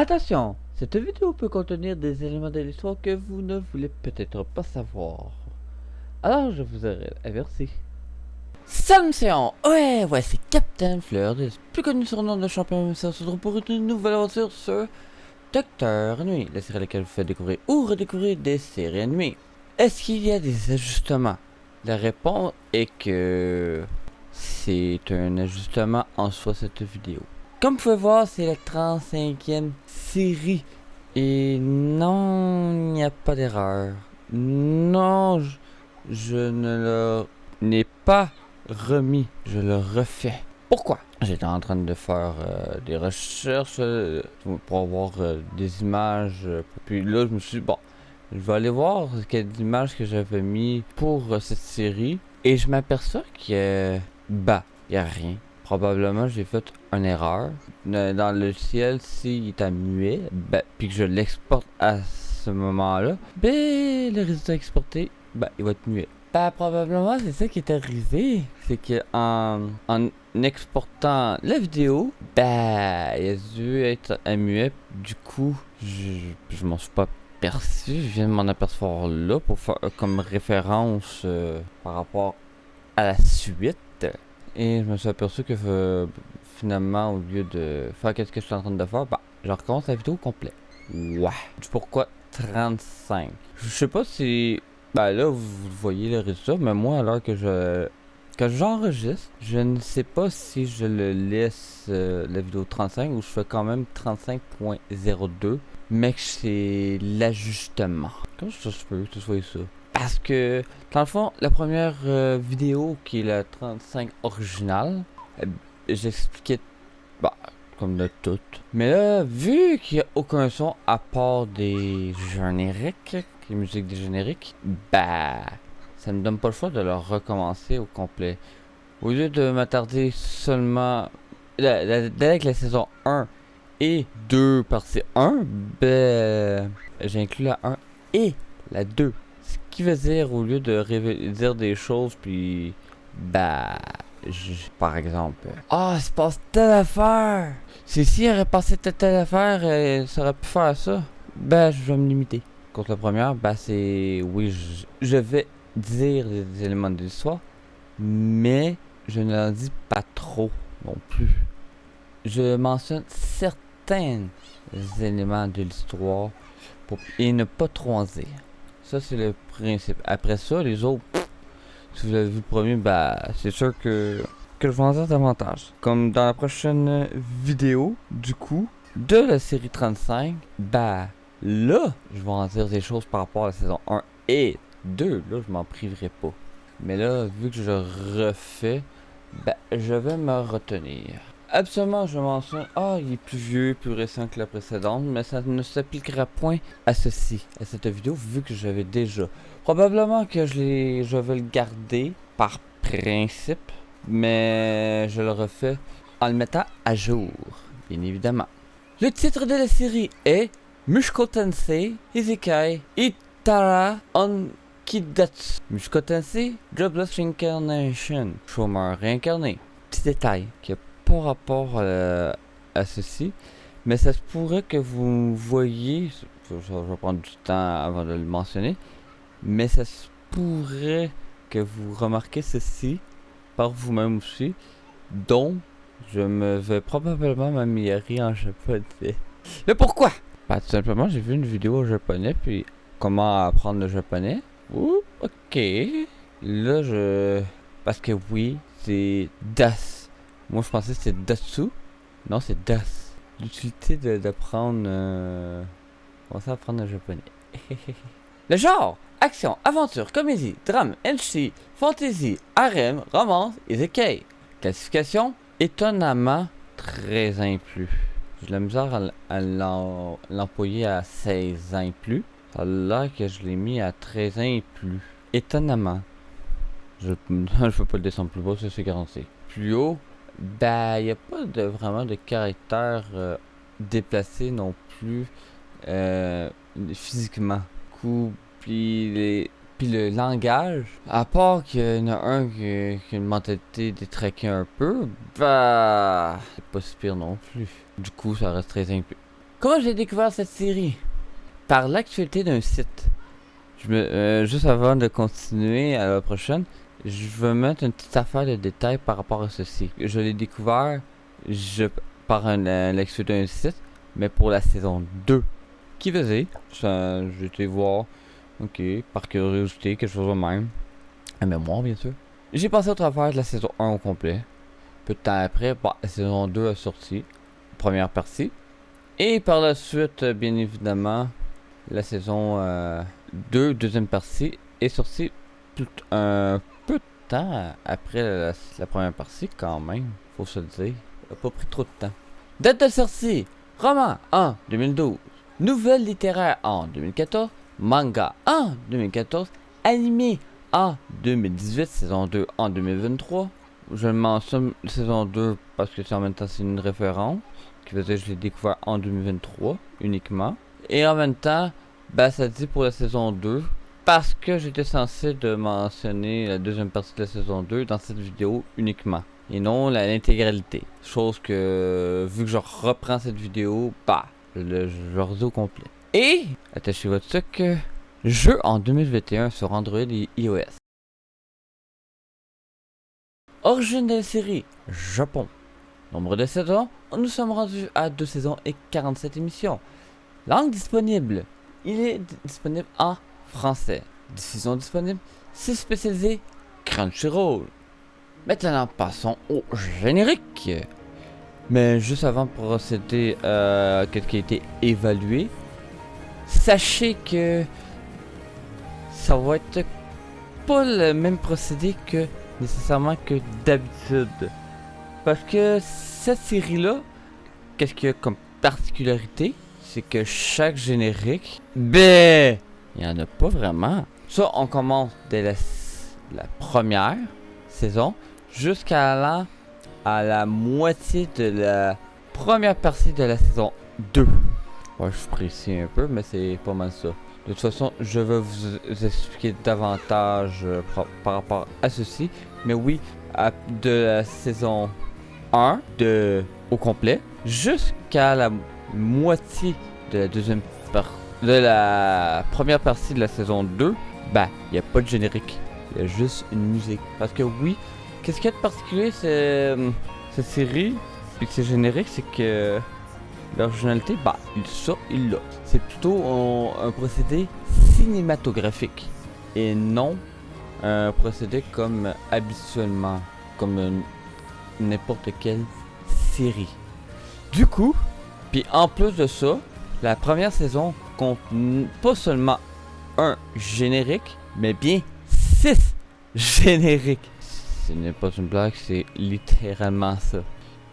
Attention, cette vidéo peut contenir des éléments de l'histoire que vous ne voulez peut-être pas savoir. Alors je vous aurais averti. Salut Séan, ouais, c'est Captain Fleur, plus connu sur le nom de champion se retrouve pour une nouvelle aventure sur Docteur Nuit, la série à laquelle vous faites découvrir ou redécouvrir des séries animées. Est-ce qu'il y a des ajustements? La réponse est que c'est un ajustement en soi cette vidéo. Comme vous pouvez voir, c'est la 35e série. Et non, il n'y a pas d'erreur. Non, je ne l'ai pas remis. Je le refais. Pourquoi? J'étais en train de faire des recherches pour avoir des images. Puis là, je me suis dit, bon, je vais aller voir quelles images que j'avais mis pour cette série. Et je m'aperçois que, il n'y a rien. Probablement, j'ai fait une erreur. Dans le ciel, s'il est à muet, puis que je l'exporte à ce moment-là, le résultat exporté, il va être muet. Probablement, c'est ça qui est arrivé. C'est que en exportant la vidéo, il a dû être à muet. Du coup, je m'en suis pas aperçu. Je viens de m'en apercevoir là pour faire comme référence par rapport à la suite. Et je me suis aperçu que finalement, au lieu de faire ce que je suis en train de faire, je recommence la vidéo complète. Ouais. Pourquoi 35? Je sais pas si... là, vous voyez le résultat, mais moi, alors que j'enregistre, je ne sais pas si je le laisse la vidéo 35 ou je fais quand même 35.02, mais que c'est l'ajustement. Comment ça se peut que ce soit ça? Parce que, dans le fond, la première vidéo, qui est la 35 originale, j'expliquais, comme de tout. Mais là, vu qu'il n'y a aucun son à part des génériques, les musiques des génériques, ça me donne pas le choix de le recommencer au complet. Au lieu de m'attarder seulement avec la saison 1 et 2 partie 1, j'inclus la 1 et la 2. Ce qui veut dire, au lieu de dire des choses, puis par exemple, il se passe telle affaire. Si il aurait passé telle affaire, ça aurait pu faire ça. Je vais me limiter. Contre la première, c'est oui, je vais dire des éléments de l'histoire, mais je ne en dis pas trop non plus. Je mentionne certains éléments de l'histoire et ne pas trop en dire. Ça, c'est le principe. Après ça, les autres, si vous avez vu le premier, c'est sûr que je vais en dire davantage. Comme dans la prochaine vidéo, du coup, de la série 35, là, je vais en dire des choses par rapport à la saison 1 et 2. Là, je m'en priverai pas. Mais là, vu que je refais, je vais me retenir. Absolument, je mentionne, il est plus vieux, plus récent que la précédente, mais ça ne s'appliquera point à ceci, à cette vidéo, vu que j'avais déjà. Probablement que je vais le garder par principe, mais je le refais en le mettant à jour, bien évidemment. Le titre de la série est Mushoku Tensei Isekai Itara Onkidatsu. Mushoku Tensei Jobless Reincarnation. Chômeur réincarné. Petit détail qui a pas rapport à ceci, mais ça se pourrait que vous voyez, je vais prendre du temps avant de le mentionner, mais ça se pourrait que vous remarquez ceci par vous-même aussi, dont je me vais probablement m'améliorer en japonais. Mais pourquoi? Tout simplement, j'ai vu une vidéo au japonais, puis comment apprendre le japonais. Ouh, ok. Là, parce que oui, c'est das. Moi, je pensais que c'était Datsu. Non, c'est Das. L'utilité d'apprendre... commencer à apprendre le japonais. Le genre, action, aventure, comédie, drame, NC, fantasy, harem, romance, isekai. Classification, étonnamment, 13 ans et plus. J'ai de la misère à l'employer à 16 ans et plus. Ça a l'air que je l'ai mis à 13 ans et plus. Étonnamment. Je peux pas le descendre plus bas, ça c'est garanti. Plus haut, il n'y a pas vraiment de caractère déplacé non plus physiquement. Puis le langage, à part qu'il y en a un qui a une mentalité détraquée un peu, c'est pas si pire non plus. Du coup, ça reste très Comment j'ai découvert cette série? Par l'actualité d'un site. Juste avant de continuer à la prochaine, je veux mettre une petite affaire de détail par rapport à ceci. Je l'ai découvert par l'actualité d'un site, mais pour la saison 2. Qui faisait? J'ai été voir, ok, par curiosité, quelque chose de même. À mémoire, bien sûr. J'ai passé au travers de la saison 1 au complet. Peu de temps après, la saison 2 a sorti. Première partie. Et par la suite, bien évidemment, la saison 2, deuxième partie, est sortie un peu de temps après la première partie, quand même. Faut se le dire. Ça n'a pas pris trop de temps. Date de sortie: roman en 2012. Nouvelle littéraire en 2014. Manga en 2014. Animé en 2018. Saison 2 en 2023. Je mentionne saison 2 parce que en même temps c'est une référence. Qui faisait que je l'ai découvert en 2023 uniquement. Et en même temps, ça dit pour la saison 2. Parce que j'étais censé de mentionner la deuxième partie de la saison 2 dans cette vidéo uniquement. Et non l'intégralité. Chose que, vu que je reprends cette vidéo, je le redis au complet. Et, attachez votre truc, jeu en 2021 sur Android et iOS. Origine de la série, Japon. Nombre de saisons, nous sommes rendus à 2 saisons et 47 émissions. Langue disponible, il est disponible en français. Diffusion disponible, c'est spécialisé Crunchyroll. Maintenant passons au générique. Mais juste avant de procéder à ce qui a été évalué, sachez que ça va être pas le même procédé que nécessairement que d'habitude. Parce que cette série-là, qu'est-ce qu'il y a comme particularité? C'est que chaque générique, il n'y en a pas vraiment. Ça, on commence dès la première saison jusqu'à la moitié de la première partie de la saison 2. Ouais, je précise un peu, mais c'est pas mal ça. De toute façon, je vais vous expliquer davantage par rapport à ceci. Mais oui, de la saison 1 au complet jusqu'à la moitié de la de la première partie de la saison 2, il n'y a pas de générique. Il y a juste une musique. Parce que oui, qu'est-ce qu'il y a de particulier cette série et ces génériques, c'est que l'originalité, il l'a. C'est plutôt un procédé cinématographique et non un procédé comme habituellement, comme n'importe quelle série. Du coup, puis en plus de ça, la première saison compte pas seulement un générique, mais bien 6 génériques. Ce n'est pas une blague, c'est littéralement ça.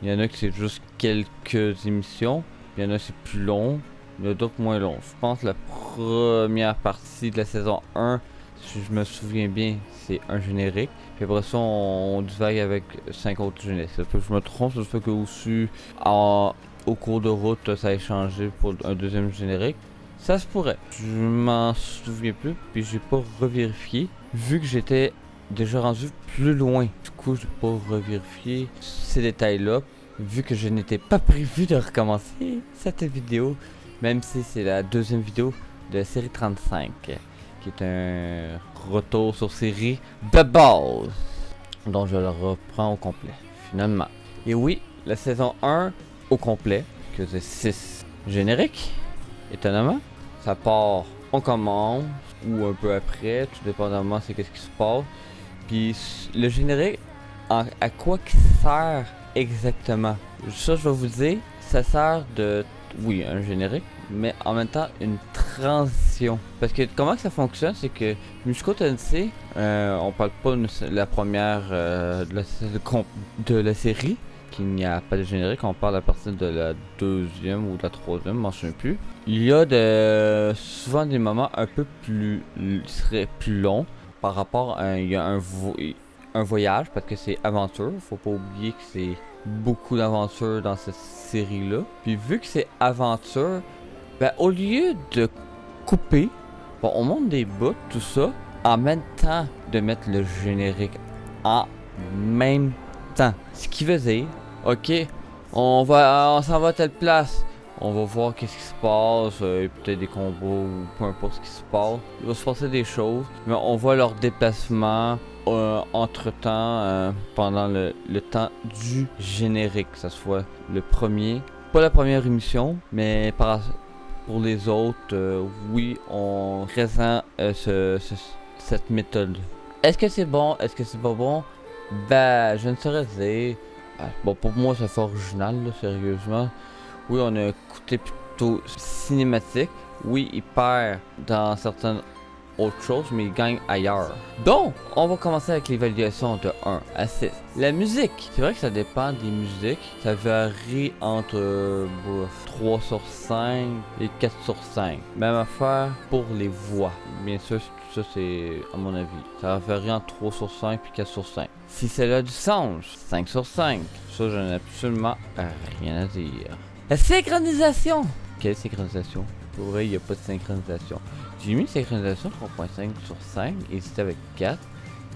Il y en a qui c'est juste quelques émissions, il y en a c'est plus long, il y en a d'autres moins longs. Je pense que la première partie de la saison 1, si je me souviens bien, c'est un générique. Puis après ça, on divague avec 5 autres génériques. Ça fait que je me trompe, ça fait que aussi, au cours de route, ça a changé pour un deuxième générique. Ça se pourrait. Je m'en souviens plus, puis j'ai pas revérifié, vu que j'étais déjà rendu plus loin. Du coup, j'ai pas revérifié ces détails-là, vu que je n'étais pas prévu de recommencer cette vidéo, même si c'est la deuxième vidéo de la série 35, qui est un retour sur série de base, dont je le reprends au complet, finalement. Et oui, la saison 1 au complet, que c'est 6 génériques, étonnamment. Ça part, on commence, ou un peu après, tout dépendamment c'est qu'est-ce qui se passe. Puis le générique, à quoi qu'il sert exactement? Ça, je vais vous dire, ça sert de, oui, un générique, mais en même temps une transition. Parce que comment que ça fonctionne, c'est que Mushoku Tensei, on parle pas de la première de la série, qu'il n'y a pas de générique, on parle à partir de la deuxième ou de la troisième, je m'en souviens plus. Il y a souvent des moments un peu plus longs par rapport à il y a un voyage, parce que c'est aventure, faut pas oublier que c'est beaucoup d'aventure dans cette série là. Puis vu que c'est aventure, au lieu de couper, on monte des bouts, tout ça, en même temps de mettre le générique en même temps. Ce qui veut dire, ok, on s'en va à telle place, On va voir qu'est-ce qui se passe, peut-être des combats ou peu importe ce qui se passe. Il va se passer des choses, mais on voit leur déplacement entre-temps, pendant le temps du générique, que ce soit le premier. Pas la première émission, mais pour les autres, oui, on présente cette méthode. Est-ce que c'est bon? Est-ce que c'est pas bon? Ben, je ne saurais dire. Bon, pour moi, ça fait original, là, sérieusement. Oui, on a un côté plutôt cinématique. Oui, il perd dans certaines autres choses, mais il gagne ailleurs. Donc, on va commencer avec l'évaluation de 1 à 6. La musique, c'est vrai que ça dépend des musiques. Ça varie entre 3 sur 5 et 4 sur 5. Même affaire pour les voix. Bien sûr, ça c'est à mon avis. Ça varie entre 3 sur 5 et 4 sur 5. Si c'est là du sens, 5 sur 5. Ça, je n'ai absolument rien à dire. La synchronisation. Quelle synchronisation? Pour vrai, il n'y a pas de synchronisation. J'ai mis synchronisation 3.5 sur 5 et c'était avec 4.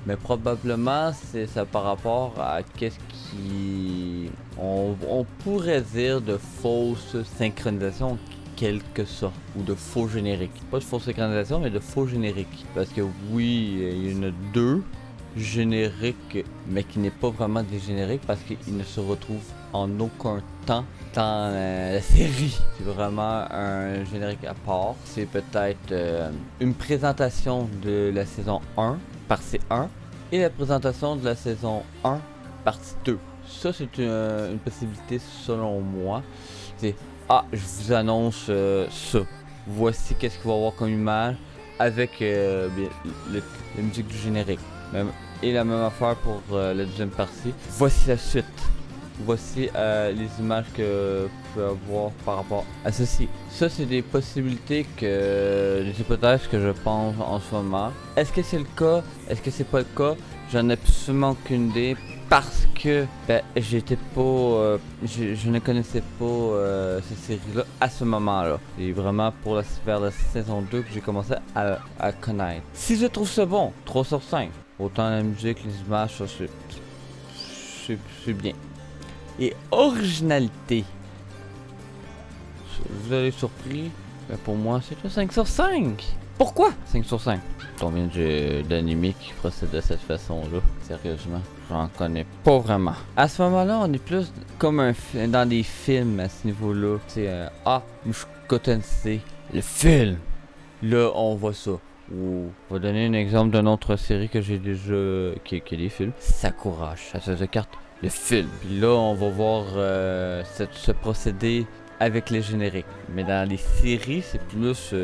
Mais probablement c'est ça par rapport à qu'est-ce qui... On pourrait dire de fausse synchronisation en quelque sorte. Ou de faux générique. Pas de fausse synchronisation mais de faux générique. Parce que oui, il y en a 2 génériques mais qui n'est pas vraiment des génériques parce qu'ils ne se retrouvent en aucun temps dans la série. C'est vraiment un générique à part. C'est peut-être une présentation de la saison 1, partie 1, et la présentation de la saison 1, partie 2. Ça, c'est une possibilité selon moi. C'est je vous annonce ça. Voici qu'est-ce qu'il va y avoir comme image avec la musique du générique. Et la même affaire pour la deuxième partie. Voici la suite. Voici les images que vous pouvez avoir par rapport à ceci. Ça, c'est des possibilités des hypothèses que je pense en ce moment. Est-ce que c'est le cas? Est-ce que c'est pas le cas? J'en ai absolument aucune idée parce que j'étais pas, je ne connaissais pas cette série-là à ce moment-là. C'est vraiment vers la saison 2 que j'ai commencé à connaître. Si je trouve ça bon, 3 sur 5. Autant la musique, les images, ça c'est bien. Et originalité. Vous allez surpris, mais pour moi c'est un 5 sur 5. Pourquoi 5 sur 5? Combien d'animés qui procèdent de cette façon-là? Sérieusement, j'en connais pas vraiment. À ce moment-là, on est plus comme dans des films à ce niveau-là. C'est Mushoku-tensei, le film. Là, on voit ça. Ou, on va donner un exemple d'une autre série que j'ai déjà, qui est des films. Sakura, chasseuse de cartes. Le film. Puis là, on va voir ce procédé avec les génériques. Mais dans les séries, c'est plus...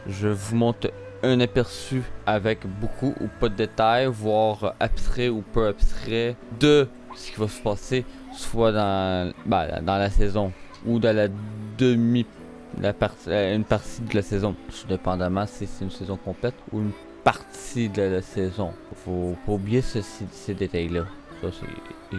je vous montre un aperçu avec beaucoup ou pas de détails, voire abstrait ou peu abstrait de ce qui va se passer, soit dans la saison ou dans une partie de la saison. Dépendamment si c'est une saison complète ou une partie de la saison. Faut pas oublier ces détails-là. Ça, c'est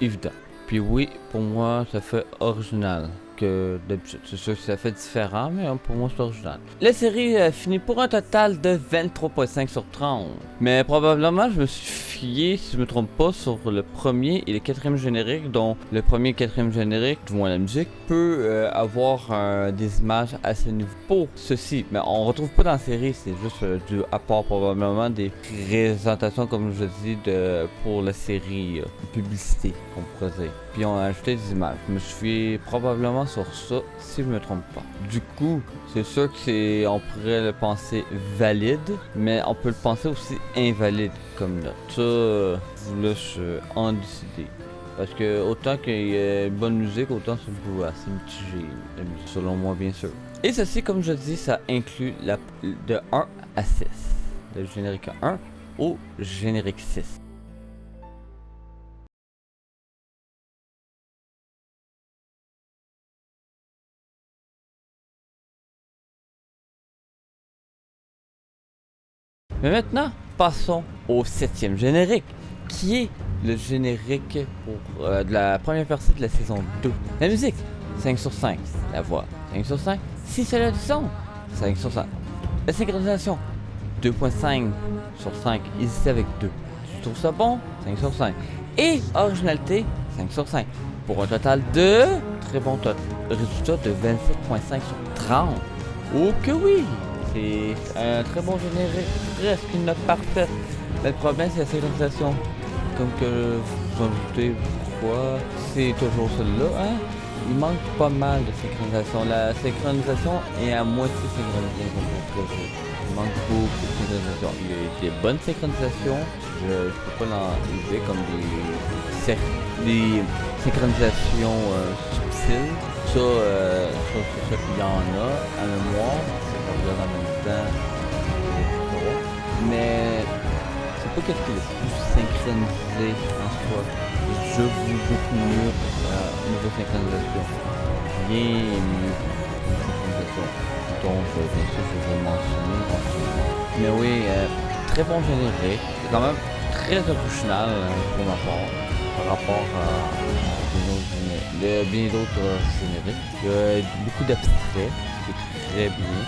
évident. Puis oui, pour moi, ça fait original. Que d'habitude, c'est sûr que ça fait différent, mais pour moi, c'est original. La série finit pour un total de 23.5 sur 30. Mais probablement, je me suis fié, si je me trompe pas, sur le premier et le quatrième générique, dont le premier et quatrième générique, du moins la musique, peut avoir des images à ce niveau. Pour ceci, mais on retrouve pas dans la série, c'est juste du apport probablement des présentations, comme je dis, pour la série publicité, on pourrait dire. Puis on a ajouté des images. Je me suis fié probablement sur ça, si je me trompe pas. Du coup, c'est sûr que on pourrait le penser valide, mais on peut le penser aussi invalide comme note. Ça, je vous laisse en décider. Parce que autant qu'il y a une bonne musique, autant c'est mitigé, la musique, selon moi bien sûr. Et ceci, comme je dis, ça inclut de 1 à 6. De générique 1 au générique 6. Mais maintenant, passons au 7e générique, qui est le générique de la première partie de la saison 2. La musique, 5 sur 5. La voix, 5 sur 5. Si c'est le son, 5 sur 5. La synchronisation, 2.5 sur 5. Hésitez avec 2. Tu trouves ça bon? 5 sur 5. Et originalité, 5 sur 5. pour un total de très bon résultat de 27.5 sur 30. Oh que oui! C'est un très bon générique, presque une note parfaite. Mais le problème, c'est la synchronisation. Comme que vous en doutez, pourquoi c'est toujours celle-là, hein? Il manque pas mal de synchronisation. La synchronisation est à moitié synchronisée dans notre jeu. Il manque beaucoup de synchronisation. Il y a des bonnes synchronisations, je peux pas l'enlever comme des synchronisations subtiles. Ça, il y en a à mémoire, c'est pas vrai en même temps. Mais c'est pas quelque chose de plus synchronisé en soi. Je vous beaucoup mieux niveau synchronisation. Bien mieux synchronisation. Donc bien sûr je vais le mentionner ensuite. Mais oui, très bon générique. C'est quand même très original pour ma part par rapport à bien d'autres génériques. Il y a beaucoup d'abstraits, c'est très bien.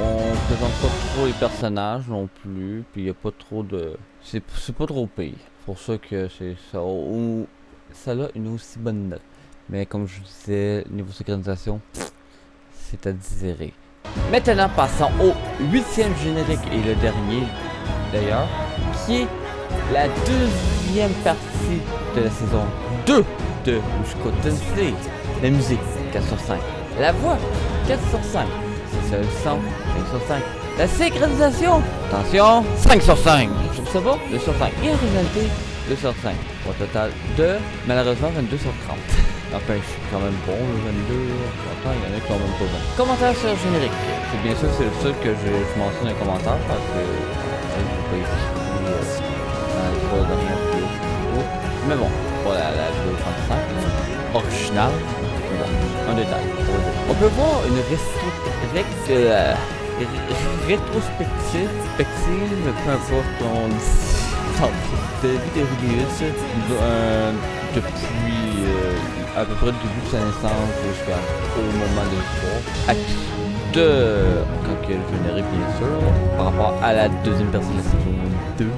On présente pas trop les personnages non plus, puis il y a pas trop de... C'est pas trop pire. Pour ça que c'est ça. Ou ça a une aussi bonne note. Mais comme je disais, niveau synchronisation, c'est à digérer. Maintenant, passons au 8e générique et le dernier d'ailleurs, qui est la deuxième partie de la saison 2 de Wusco Tensei. La musique, 4 sur 5. La voix, 4 sur 5. C'est ça le son, 5 sur 5. La synchronisation, attention, 5 sur 5. Je trouve ça bon, 2 sur 5. Et en réalité, 2 sur 5. Pour un total de, malheureusement, 22 sur 30. Enfin, je suis quand même bon, le 22. Pourtant, il y en a qui sont même pas bons. Commentaire sur le générique. C'est bien sûr, c'est le seul que je mentionne un commentaire parce que je ne peux pas écrit dans les 3 dernières vidéos. Mais bon, voilà la vidéo 35. Original. Bon, un détail. On peut voir une rétrospective, peu importe on dit, de Vidérulius depuis à peu près le début de sa naissance jusqu'au moment de l'histoire. Acte 2, quand il y a le générique bien sûr, par rapport à la deuxième partie de la saison 2.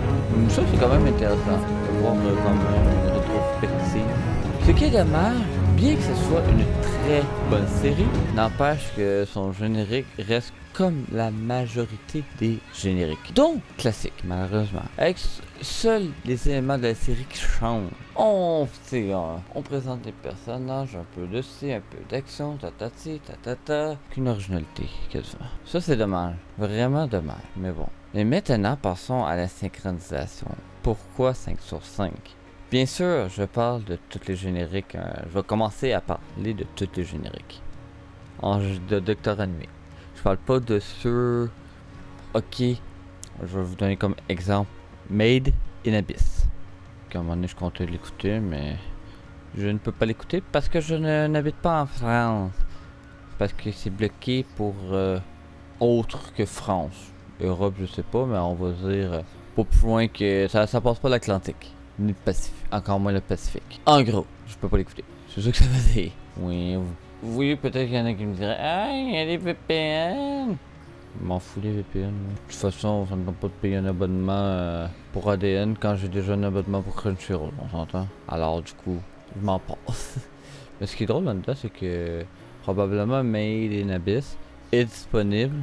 Ça c'est quand même intéressant de voir quand même une rétrospective. Ce qui est dommage, bien que ce soit une très bonne série, n'empêche que son générique reste comme la majorité des génériques. Donc, classique, malheureusement. Avec seuls les éléments de la série qui changent. On présente des personnages, un peu de ci, un peu d'action, qu'une originalité, quasiment. Ça, c'est dommage. Vraiment dommage. Mais bon. Et maintenant, passons à la synchronisation. Pourquoi 5 sur 5? Bien sûr, je parle de tous les génériques. Je vais commencer à parler de tous les génériques de Docteur Animé. Je parle pas de ceux... Ok, je vais vous donner comme exemple Made in Abyss. À un moment donné, je comptais l'écouter, mais je ne peux pas l'écouter parce que je n'habite pas en France. Parce que c'est bloqué pour autre que France. Europe, je sais pas, mais on va dire pas plus loin que... Ça passe pas l'Atlantique. Ni le Pacifique, encore moins le Pacifique. En gros, je peux pas l'écouter. C'est ça que ça veut dire. Oui, peut-être qu'il y en a qui me diraient ah, il y a des VPN. Je m'en fous des VPN. De toute façon, ça ne me pas de payer un abonnement pour ADN quand j'ai déjà un abonnement pour Crunchyroll, on s'entend. Alors du coup, je m'en passe. Mais ce qui est drôle là-dedans, c'est que probablement Made in Abyss est disponible.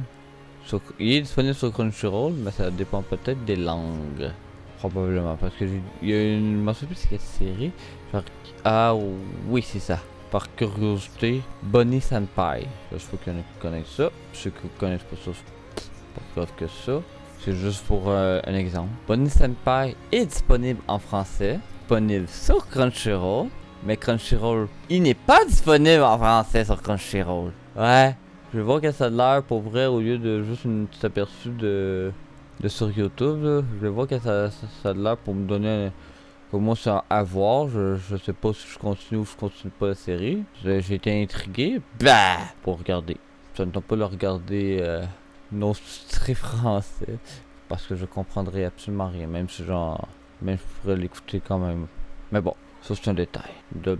Il est disponible sur Crunchyroll, mais ça dépend peut-être des langues. Probablement, parce que il y a une... Je m'en souviens plus c'est quelle série. Ah oui, c'est ça. Par curiosité, Bonnie Senpai. Je sais pas qu'il y en a qui connaissent ça. Ceux qui connaissent pas ça, c'est pas plus grave que ça. C'est juste pour un exemple. Bonnie Senpai est disponible en français. Disponible sur Crunchyroll. Mais Crunchyroll, il n'est pas disponible en français sur Crunchyroll. Ouais. Je vais voir que ça a l'air pour vrai au lieu de juste une petite aperçu de sur YouTube, là. Je vais voir que ça a l'air pour me donner pour moi ça à voir. Je sais pas si je continue ou je continue pas la série. J'ai été intrigué pour regarder. Ça ne tente pas de le regarder non sous-titré français parce que je comprendrai absolument rien, même si même je pourrais l'écouter quand même. Mais bon, ça c'est un détail. De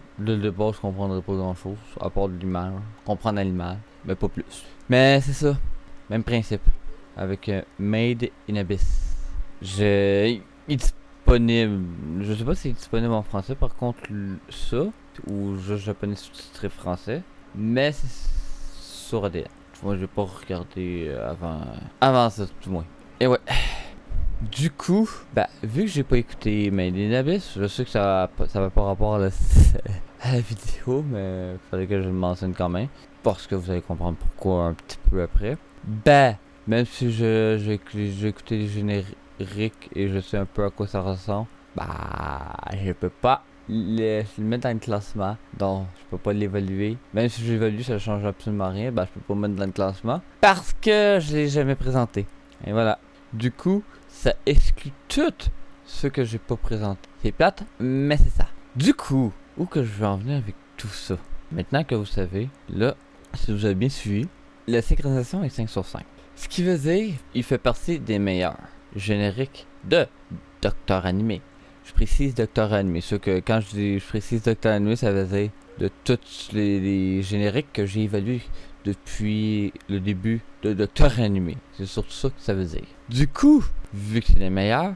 base je comprendrai pas grand chose à part de l'image. Comprendre l'image, mais pas plus. Mais c'est ça, même principe. Avec Made in Abyss. disponible. Je sais pas si c'est disponible en français par contre ça, ou juste japonais sous-titré français, mais c'est sur ADN. Moi j'ai pas regardé avant ça tout moins. Et ouais. Du coup, vu que j'ai pas écouté Made in Abyss, je sais que ça va pas rapport à à la vidéo, mais il fallait que je le mentionne quand même. Parce que vous allez comprendre pourquoi un petit peu après. Même si j'ai écouté les génériques et je sais un peu à quoi ça ressemble, je peux pas le mettre dans le classement. Donc, je peux pas l'évaluer. Même si j'évalue, ça change absolument rien. Je peux pas le mettre dans le classement. Parce que je l'ai jamais présenté. Et voilà. Du coup, ça exclut tout ce que j'ai pas présenté. C'est plate, mais c'est ça. Du coup, où que je vais en venir avec tout ça? Maintenant que vous savez, là, si vous avez bien suivi, la synchronisation est 5 sur 5. Ce qui veut dire, il fait partie des meilleurs génériques de Docteur Animé. Je précise Docteur Animé. Ce que quand je précise Docteur Animé, ça veut dire de tous les génériques que j'ai évalués depuis le début de Docteur Animé. C'est surtout ça que ça veut dire. Du coup, vu que c'est les meilleurs,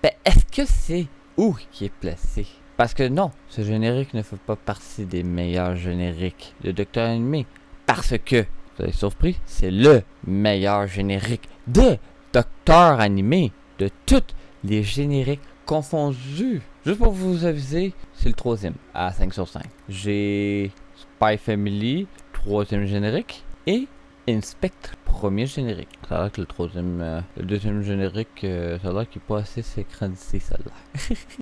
est-ce que c'est où qui est placé? Parce que non, ce générique ne fait pas partie des meilleurs génériques de Docteur Animé. Parce que, vous avez surpris, c'est le meilleur générique de Docteur Animé. De tous les génériques confondus. Juste pour vous aviser, c'est le 3e à 5 sur 5. J'ai Spy Family, 3e générique, et Inspectre, 1er générique. Ça a l'air que le 2e générique, ça a l'air qu'il n'est pas assez synchronisé, celle-là.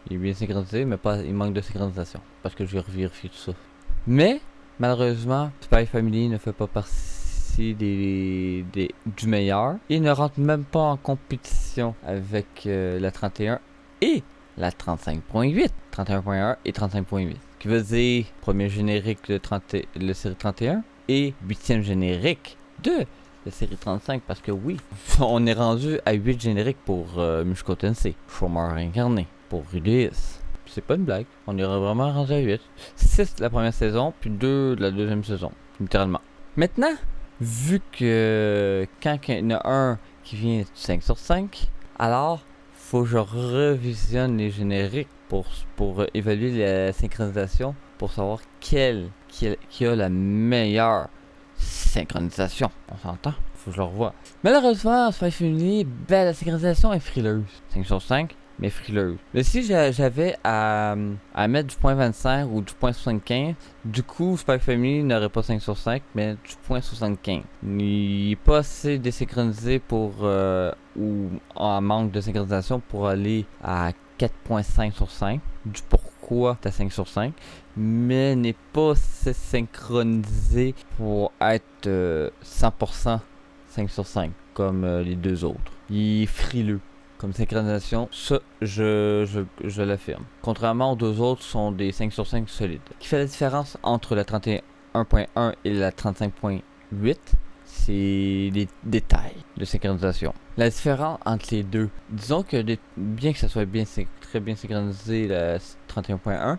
Il est bien synchronisé, mais il manque de synchronisation. Parce que je vais revérifier tout ça. Mais, malheureusement, Spy Family ne fait pas partie du meilleur. Il ne rentre même pas en compétition avec la 31 et la 35.8. 31.1 et 35.8. Qui veut dire, 1er générique de la série 31 et 8e générique de la série 35, parce que oui, on est rendu à 8 génériques pour Mushoku Tensei, Chômeur incarné, pour Rudeus. C'est pas une blague, on est vraiment rendu à 8. 6 de la première saison, puis 2 de la deuxième saison, littéralement. Maintenant, vu que quand il y en a un qui vient de 5 sur 5, alors faut que je revisionne les génériques pour évaluer la synchronisation, pour savoir qui a la meilleure synchronisation. On s'entend? Faut que je le revoie. Malheureusement, Spy Family, la synchronisation est frileuse. 5 sur 5, mais frileuse. Mais si j'avais à mettre du point 25 ou du point 75, du coup, Spy Family n'aurait pas 5 sur 5, mais du point 75. Il n'est pas assez désynchronisé ou en manque de synchronisation pour aller à 4.5 sur 5. Du pourquoi t'as 5 sur 5, mais n'est pas assez synchronisé pour être 100% 5 sur 5 comme les deux autres. Il est frileux comme synchronisation, ça je l'affirme. Contrairement aux deux autres, sont des 5 sur 5 solides. Ce qui fait la différence entre la 31.1 et la 35.8, c'est les détails de synchronisation. La différence entre les deux, disons que bien que ça soit très bien synchronisé la 31.1,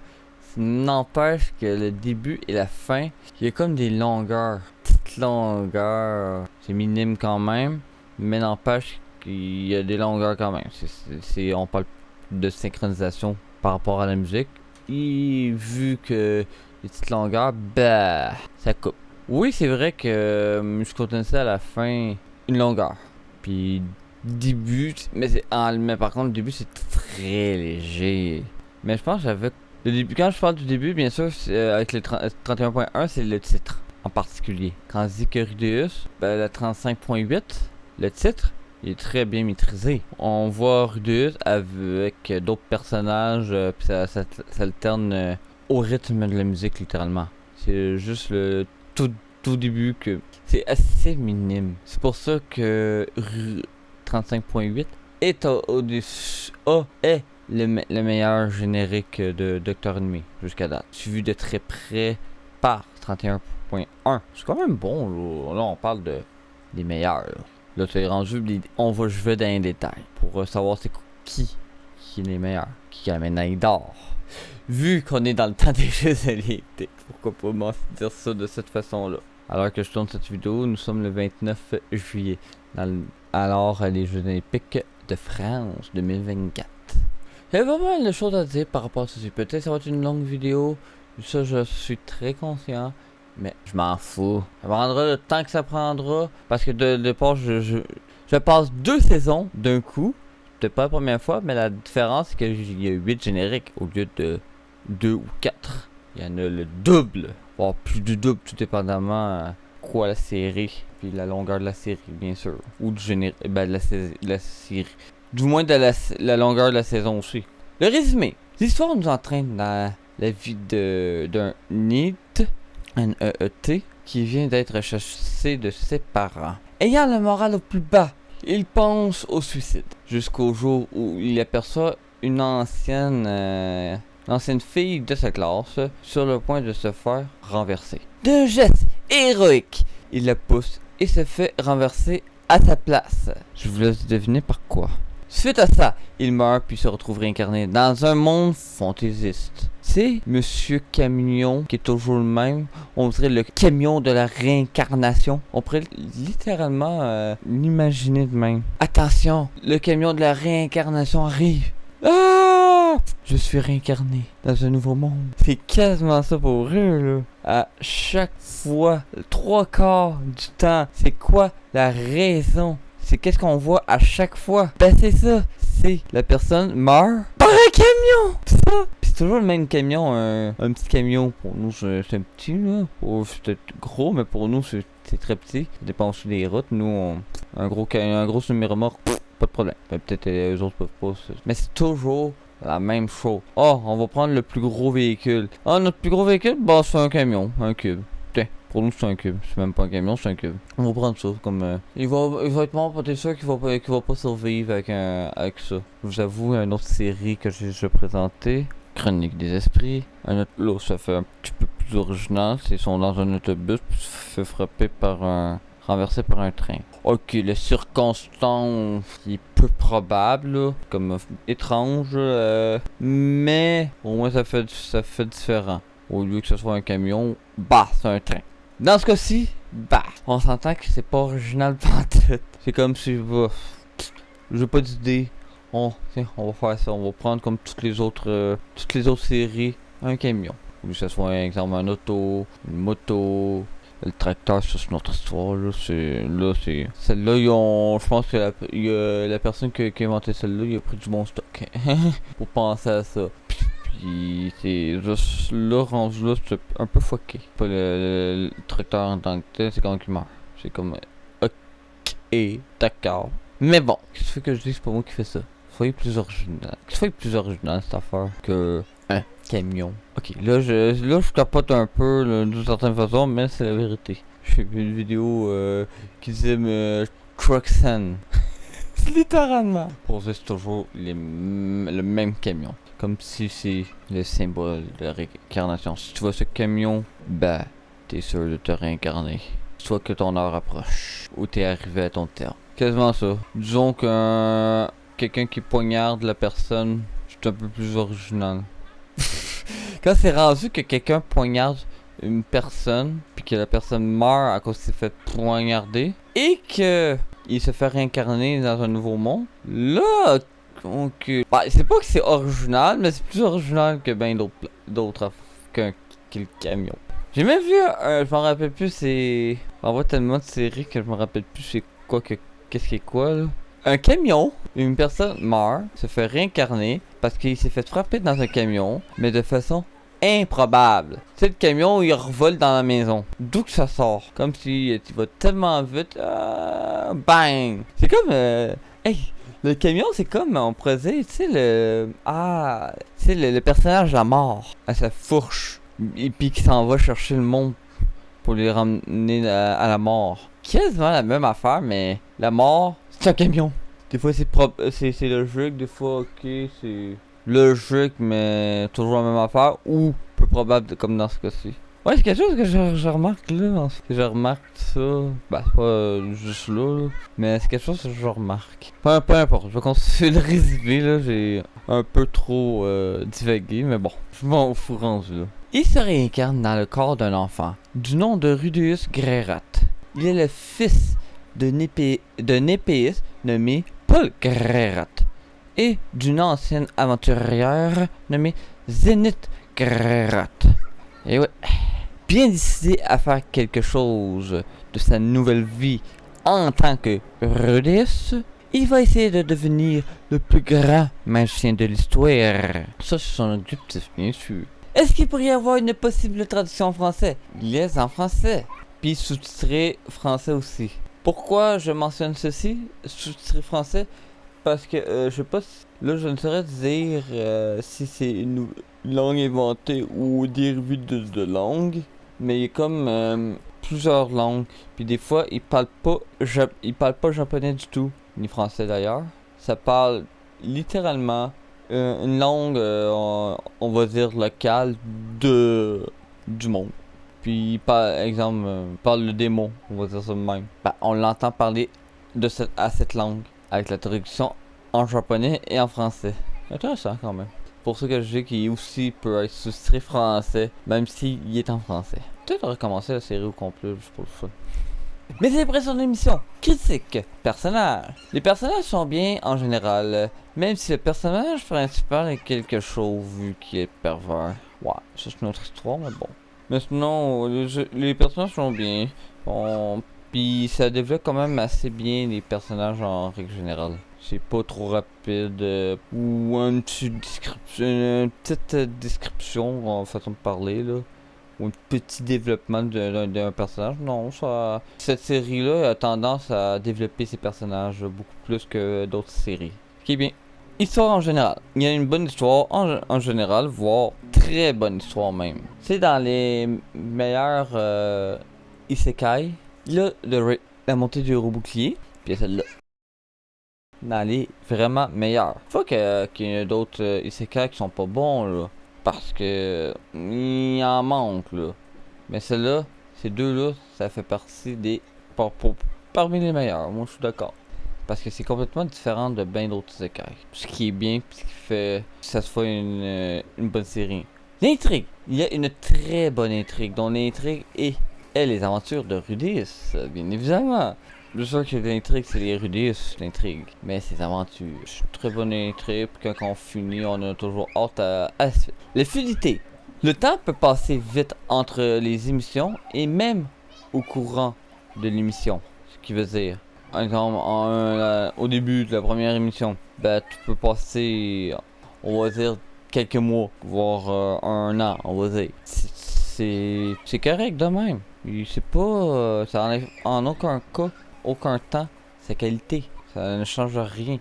n'empêche que le début et la fin, il y a comme des longueurs, petites longueurs, c'est minime quand même, mais n'empêche qu'il y a des longueurs quand même. On parle de synchronisation par rapport à la musique, et vu que les petites longueurs, ça coupe. Oui, c'est vrai que Mushoku Tensei à la fin, une longueur. Puis début, mais par contre le début c'est très léger. Mais je pense que j'avais le début, quand je parle du début, bien sûr, avec le 31.1, c'est le titre en particulier. Quand on dit que Rudeus, la 35.8, le titre, il est très bien maîtrisé. On voit Rudeus avec d'autres personnages, puis ça alterne au rythme de la musique littéralement. C'est juste le tout début que c'est assez minime. C'est pour ça que 35.8 est le meilleur générique de Docteur Animé jusqu'à date, suivi de très près par 31.1. C'est quand même bon, là on parle des meilleurs. Là tu es rendu, je vais dans les détails pour savoir c'est qui est les meilleurs, qui a la médaille d'or. Vu qu'on est dans le temps des Jeux Olympiques, pourquoi pas m'en dire ça de cette façon-là. Alors que je tourne cette vidéo, nous sommes le 29 juillet, alors les Jeux Olympiques de France 2024. J'avais pas mal de choses à dire par rapport à ceci. Peut-être ça va être une longue vidéo. Ça, je suis très conscient. Mais je m'en fous. Ça prendra le temps que ça prendra. Parce que de départ, je passe 2 saisons d'un coup. Peut-être pas la première fois, mais la différence, c'est qu'il y a 8 génériques au lieu de 2 ou 4. Il y en a le double. Voire plus du double, tout dépendamment quoi la série. Puis la longueur de la série, bien sûr. Ou du générique. Ben, de la série. Du moins de la longueur de la saison aussi. Le résumé. L'histoire nous entraîne dans la vie d'un Neet, N-E-E-T, qui vient d'être chassé de ses parents. Ayant le moral au plus bas, il pense au suicide. Jusqu'au jour où il aperçoit une ancienne fille de sa classe sur le point de se faire renverser. D'un geste héroïque, il la pousse et se fait renverser à sa place. Je vous laisse deviner par quoi. Suite à ça, il meurt puis se retrouve réincarné dans un monde fantaisiste. C'est Monsieur Camion qui est toujours le même. On dirait le camion de la réincarnation. On pourrait littéralement l'imaginer de même. Attention, le camion de la réincarnation arrive. Ah! Je suis réincarné dans un nouveau monde. C'est quasiment ça pour eux, là. À chaque fois, 3/4 du temps, c'est quoi la raison? C'est qu'est-ce qu'on voit à chaque fois? Ben c'est ça, c'est la personne meurt par un camion! C'est ça! Pis c'est toujours le même camion, un petit camion. Pour nous c'est un petit là. C'est peut-être gros, mais pour nous c'est très petit. Ça dépend aussi des routes. Nous, un gros semi-remorque, pas de problème. Ben, peut-être les autres peuvent pas. Mais c'est toujours la même chose. Oh, on va prendre le plus gros véhicule. Ah, notre plus gros véhicule, bah c'est un camion, un cube. Pour nous, c'est un cube. C'est même pas un camion, c'est un cube. On va prendre ça comme... Il va être mort, peut-être sûr qu'il va pas survivre avec ça. Je vous avoue, une autre série que j'ai déjà présentée. Chronique des esprits. Un autre, là, ça fait un petit peu plus original. Ils sont dans un autobus, puis se fait frapper renversé par un train. Ok, les circonstances qui est peu probable, là, comme étrange, mais au moins ça fait différent. Au lieu que ce soit un camion, bah, c'est un train. Dans ce cas-ci, bah, on s'entend que c'est pas original pantoute. C'est comme si, j'ai pas d'idée. On va faire ça. On va prendre comme toutes les autres séries, un camion. Ou que ce soit, un exemple, un auto, une moto, le tracteur, ça c'est notre histoire. Celle-là, je pense que la personne qui a inventé celle-là, il a pris du bon stock. Pour penser à ça. Puis c'est juste là, rendu là, c'est un peu fucké. Pas le tracteur en tant que tel, c'est quand il meurt. C'est comme ok, d'accord. Mais bon, qu'est-ce que tu veux que je dise, c'est pas moi qui fais ça. Soyez plus original. Soyez plus original cette affaire que un camion. Ok, là je capote un peu d'une certaine façon, mais c'est la vérité. J'ai vu une vidéo qui disait Croxen. Littéralement. Pour ça, c'est toujours le même camion. Comme si c'est le symbole de la réincarnation. Si tu vois ce camion, bah, t'es sûr de te réincarner. Soit que ton heure approche, ou t'es arrivé à ton terme. Quasiment ça. Disons que quelqu'un qui poignarde la personne, c'est un peu plus original. Quand c'est rendu que quelqu'un poignarde une personne, puis que la personne meurt à cause qu'il s'est fait poignarder, et que il se fait réincarner dans un nouveau monde, là, donc, bah, c'est pas que c'est original, mais c'est plus original que ben d'autres que le camion. J'ai même vu, je m'en rappelle plus, on voit tellement de séries que je me rappelle plus c'est quoi qu'est-ce qui est quoi là. Un camion, une personne meurt, se fait réincarner parce qu'il s'est fait frapper dans un camion, mais de façon improbable. C'est le camion où il revole dans la maison. D'où que ça sort? Comme si tu vas tellement vite, bang! C'est comme, le camion, c'est comme, on pourrait dire, tu sais, le personnage de la mort, à sa fourche, et puis qui s'en va chercher le monde pour les ramener à la mort. Quasiment la même affaire, mais la mort, c'est un camion. Des fois, c'est logique, des fois, ok, c'est logique, mais toujours la même affaire, ou peu probable, comme dans ce cas-ci. Ouais, c'est quelque chose que je remarque là, que je remarque ça. Bah, c'est pas juste là, mais c'est quelque chose que je remarque. Peu importe, je vais continuer le résumé là, j'ai un peu trop divagué, mais bon, je m'en fous rendu là. Il se réincarne dans le corps d'un enfant, du nom de Rudeus Greirat. Il est le fils de Népéus nommé Paul Greirat. et d'une ancienne aventurière nommée Zenith Grot. Et ouais, bien décidé à faire quelque chose de sa nouvelle vie en tant que Rudeus, il va essayer de devenir le plus grand magicien de l'histoire. Ça, c'est son objectif, bien sûr. Est-ce qu'il pourrait y avoir une possible traduction en français? Il est en français. Puis sous-titré français aussi. Pourquoi je mentionne ceci? Sous-titré français? Parce que je sais pas si... Là, je ne saurais dire si c'est une langue inventée ou dérivée de langue. Mais il y a comme plusieurs langues. Puis des fois, ils parlent pas japonais du tout. Ni français d'ailleurs. Ça parle littéralement une langue, on va dire, locale du monde. Puis, par exemple, parle le démon, on va dire ça de même. Ben, on l'entend parler à cette langue, avec la traduction en japonais et en français. Intéressant quand même. Pour ce que je dis qu'il aussi peut être sous-titré français, même s'il est en français. Peut-être recommencer la série au complet, juste pour le fun. Mes impressions d'émission. Critique. Personnages. Les personnages sont bien en général, même si le personnage principal est quelque chose vu qu'il est pervers. Ouais, ça c'est une autre histoire, mais bon. Mais sinon, les personnages sont bien. Puis ça développe quand même assez bien les personnages en règle générale. C'est pas trop rapide, ou une petite description en façon de parler là. Ou un petit développement d'un personnage. Non, cette série-là a tendance à développer ses personnages beaucoup plus que d'autres séries. Ce qui est bien. Histoire en général. Il y a une bonne histoire en général, voire très bonne histoire même. C'est dans les meilleurs isekai. Là, la montée du héros bouclier, puis celle-là. Dans les vraiment meilleurs. Faut qu'il y ait d'autres isekai qui sont pas bons là. Parce que il en manque là. Mais celle-là, ces deux-là, ça fait partie des parmi les meilleurs. Moi je suis d'accord. Parce que c'est complètement différent de bien d'autres isekai. Ce qui est bien, puis ce qui fait que ça soit une bonne série. L'intrigue. Il y a une très bonne intrigue, dont l'intrigue est les aventures de Rudeus, bien évidemment. Je sais que l'intrigue, c'est les Rudeus, l'intrigue. Mais ces aventures, c'est une très bonne intrigue. Puis quand on finit, on a toujours hâte à la suite. La fluidité. Le temps peut passer vite entre les émissions et même au courant de l'émission. Ce qui veut dire, par exemple, au début de la première émission, ben, tu peux passer, on va dire, quelques mois, voire un an, on va dire. C'est correct de même. C'est pas, ça enlève en aucun cas, aucun temps, sa qualité. Ça ne change rien.